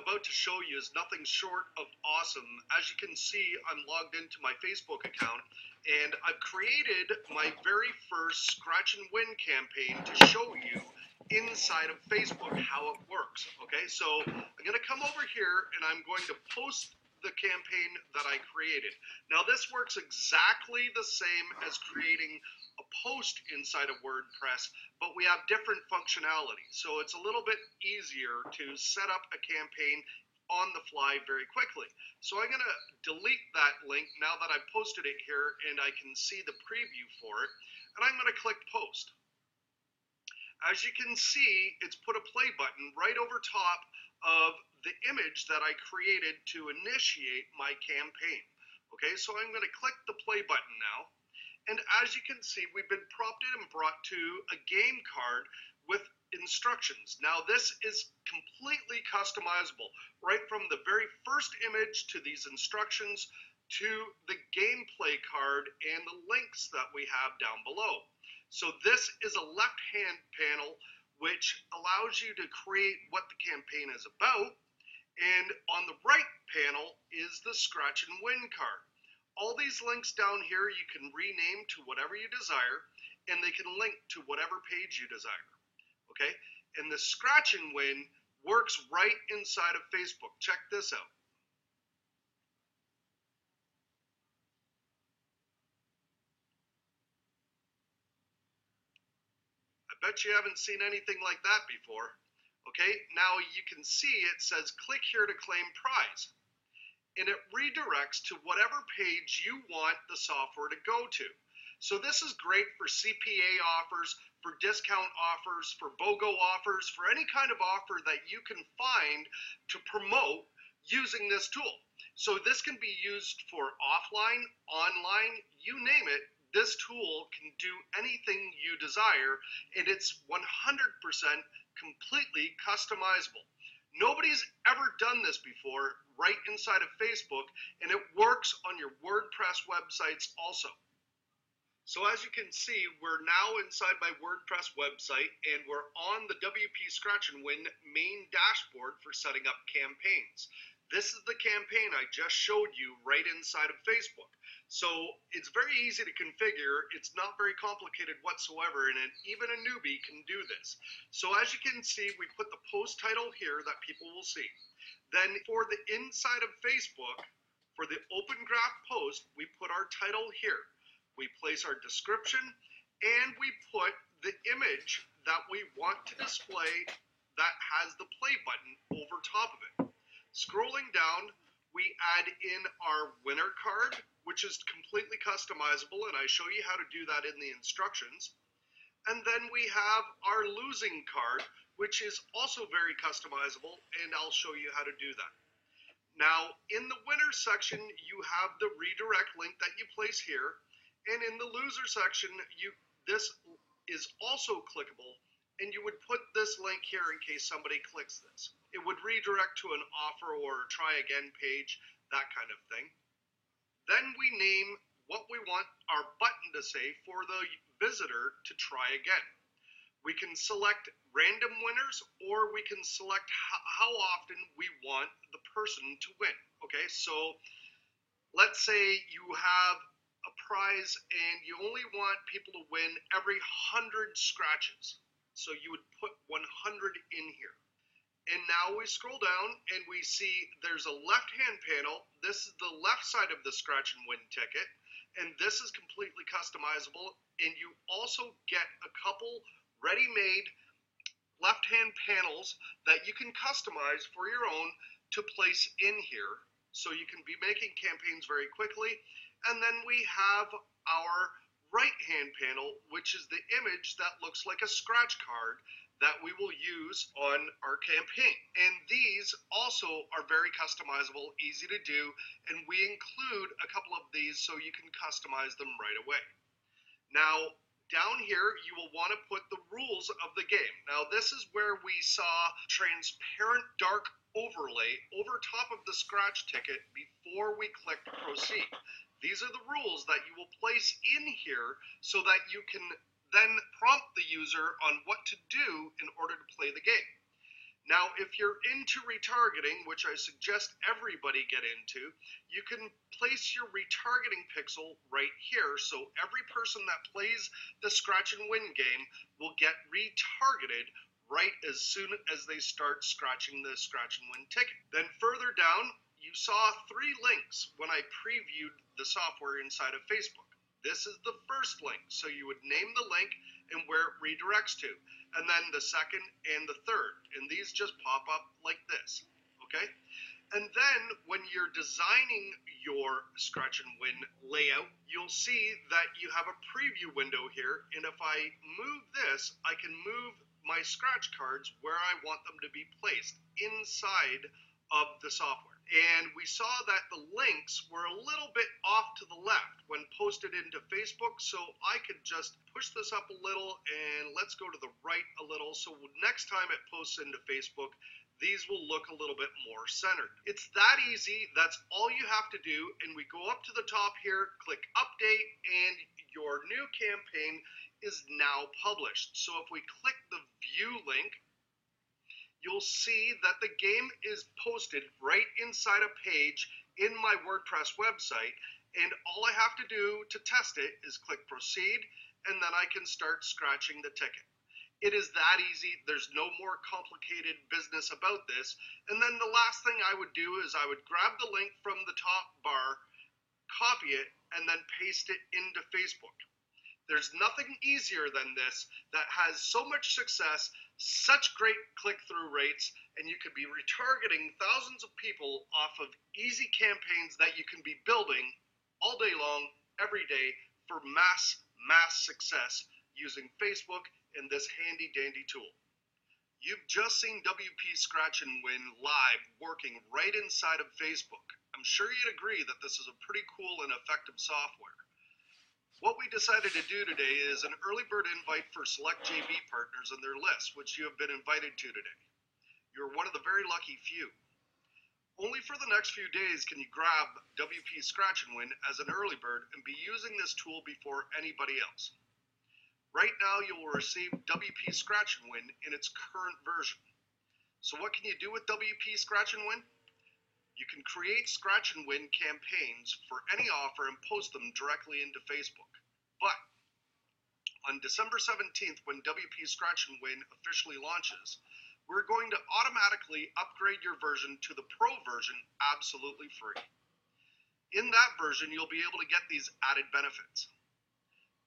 about to show you is nothing short of awesome. As you can see, I'm logged into my Facebook account, and I've created my very first Scratch and Win campaign to show you inside of Facebook how it works. Okay, so I'm going to come over here and I'm going to post the campaign that I created. Now this works exactly the same as creating a post inside of WordPress, but we have different functionality. So it's a little bit easier to set up a campaign on the fly very quickly. So I'm going to delete that link now that I've posted it here and I can see the preview for it, and I'm going to click post. As you can see, it's put a play button right over top of the image that I created to initiate my campaign. Okay, so I'm going to click the play button now. And as you can see, we've been prompted and brought to a game card with instructions. Now this is completely customizable, right from the very first image to these instructions to the gameplay card and the links that we have down below. So this is a left-hand panel which allows you to create what the campaign is about, and on the right panel is the Scratch and Win card. All these links down here you can rename to whatever you desire, and they can link to whatever page you desire. Okay, and the Scratch and Win works right inside of Facebook. Check this out. I bet you haven't seen anything like that before. Okay, now you can see it says click here to claim prize, and it redirects to whatever page you want the software to go to. So this is great for CPA offers, for discount offers, for BOGO offers, for any kind of offer that you can find to promote using this tool. So this can be used for offline, online, you name it. This tool can do anything you desire, and it's 100% completely customizable. Nobody's ever done this before right inside of Facebook, and it works on your WordPress websites also. So as you can see, we're now inside my WordPress website, and we're on the WP Scratch and Win main dashboard for setting up campaigns. This is the campaign I just showed you right inside of Facebook. So it's very easy to configure. It's not very complicated whatsoever, and even a newbie can do this. So as you can see, we put the post title here that people will see. Then for the inside of Facebook, for the open graph post, we put our title here. We place our description, and we put the image that we want to display that has the play button over top of it. Scrolling down, we add in our winner card, which is completely customizable, and I show you how to do that in the instructions. And then we have our losing card, which is also very customizable, and I'll show you how to do that. Now, in the winner section, you have the redirect link that you place here, and in the loser section, this is also clickable, and you would put this link here in case somebody clicks this. It would redirect to an offer or try again page, that kind of thing. Then we name what we want our button to say for the visitor to try again. We can select random winners, or we can select how often we want the person to win. Okay, so let's say you have a prize and you only want people to win every 100 scratches. So you would put 100 in here. And now we scroll down and we see there's a left-hand panel. This is the left side of the Scratch and Win ticket, and this is completely customizable. And you also get a couple ready-made left-hand panels that you can customize for your own to place in here, so you can be making campaigns very quickly. And then we have our right-hand panel, which is the image that looks like a scratch card that we will use on our campaign. And these also are very customizable, easy to do, and we include a couple of these so you can customize them right away. Now, down here, you will want to put the rules of the game. Now, this is where we saw transparent dark overlay over top of the scratch ticket before we clicked proceed. These are the rules that you will place in here so that you can then prompt the user on what to do in order to play the game. Now, if you're into retargeting, which I suggest everybody get into, you can place your retargeting pixel right here. So every person that plays the Scratch and Win game will get retargeted right as soon as they start scratching the Scratch and Win ticket. Then further down, you saw 3 links when I previewed the software inside of Facebook. This is the first link, so you would name the link and where it redirects to, and then the second and the third, and these just pop up like this, okay? And then when you're designing your Scratch and Win layout, you'll see that you have a preview window here, and if I move this, I can move my scratch cards where I want them to be placed inside of the software. And we saw that the links were a little bit off to the left when posted into Facebook, so I could just push this up a little, and let's go to the right a little, so next time it posts into Facebook, these will look a little bit more centered. It's that easy. That's all you have to do, and we go up to the top here, click update, and your new campaign is now published. So if we click the view link, you'll see that the game is posted right inside a page in my WordPress website, and all I have to do to test it is click proceed, and then I can start scratching the ticket. It is that easy. There's no more complicated business about this. And then the last thing I would do is I would grab the link from the top bar, copy it, and then paste it into Facebook. There's nothing easier than this that has so much success, such great click-through rates, and you could be retargeting thousands of people off of easy campaigns that you can be building all day long, every day, for mass success using Facebook and this handy-dandy tool. You've just seen WP Scratch and Win live working right inside of Facebook. I'm sure you'd agree that this is a pretty cool and effective software. What we decided to do today is an early bird invite for select JV partners and their lists, which you have been invited to today. You're one of the very lucky few. Only for the next few days can you grab WP Scratch and Win as an early bird and be using this tool before anybody else. Right now, you will receive WP Scratch and Win in its current version. So what can you do with WP Scratch and Win? You can create Scratch and Win campaigns for any offer and post them directly into Facebook. But on December 17th, when WP Scratch and Win officially launches, we're going to automatically upgrade your version to the Pro version absolutely free. In that version, you'll be able to get these added benefits.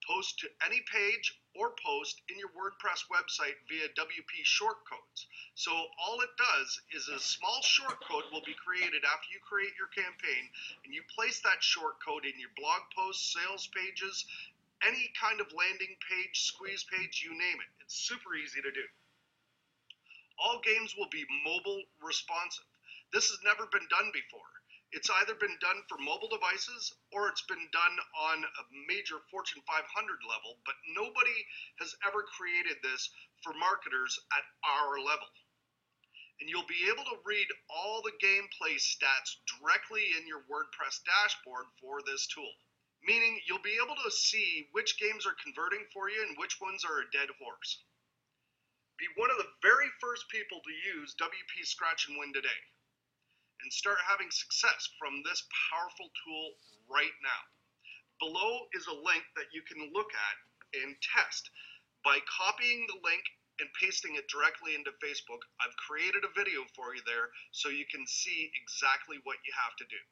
Post to any page or post in your WordPress website via WP shortcodes. So all it does is a small shortcode will be created after you create your campaign, and you place that shortcode in your blog posts, sales pages, any kind of landing page, squeeze page, you name it. It's super easy to do. All games will be mobile responsive. This has never been done before. It's either been done for mobile devices or it's been done on a major Fortune 500 level, but nobody has ever created this for marketers at our level. And you'll be able to read all the gameplay stats directly in your WordPress dashboard for this tool, meaning you'll be able to see which games are converting for you and which ones are a dead horse. Be one of the very first people to use WP Scratch and Win today, and start having success from this powerful tool right now. Below is a link that you can look at and test. By copying the link and pasting it directly into Facebook, I've created a video for you there so you can see exactly what you have to do.